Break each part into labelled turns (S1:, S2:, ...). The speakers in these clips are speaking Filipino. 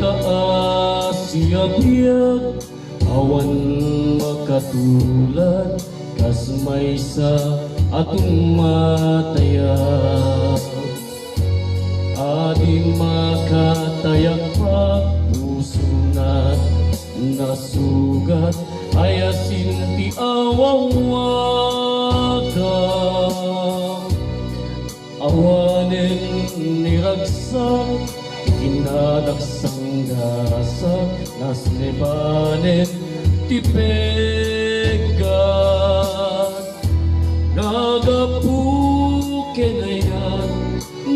S1: Kakaasiyag awan makatulad kas may sa atong matayag. Adi makatayak pa puso na nasugat ay asin ti awawaga. Awanin niragsak kinadaksang gasak nas nebanen ti pegat. Nagapuken na yan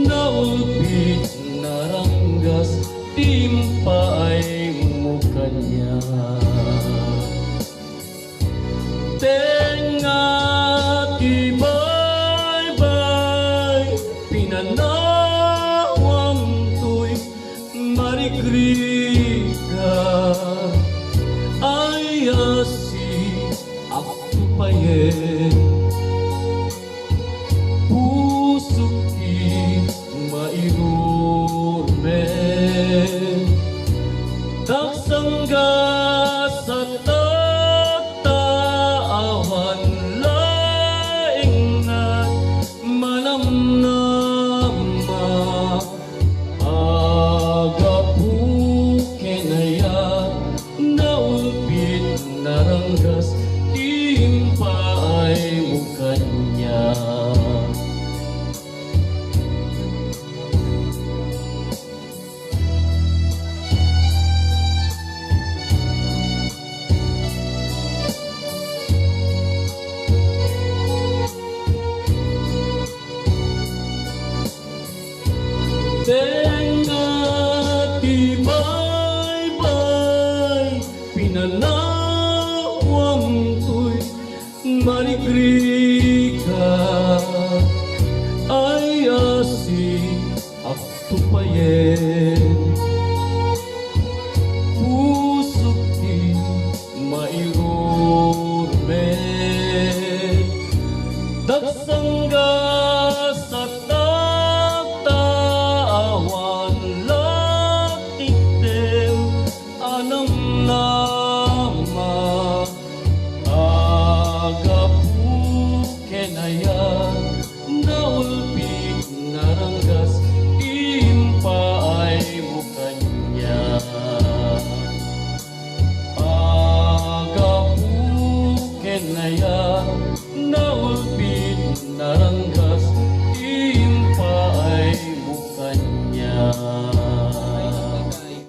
S1: naulbit naranggas timpaay mo kanya. Tenga ti bye-bye pinanawang tuy marigrika ay asi ako payen pusok ti mairurmen taksangga sa tataawan laing na manamnama agapuken na yan naulbit naranggas timpaay mo kanya. Tenga ti bye-bye pinanawang tuy marigrika ay asi ako payen pusok ti mairurmen daksangga sa tataawan latiktem anam nama agapuken na yan naulbit naranggas timpaay mo kanya. Agapuken na yan naulbit naranggas timpaay mo kanya.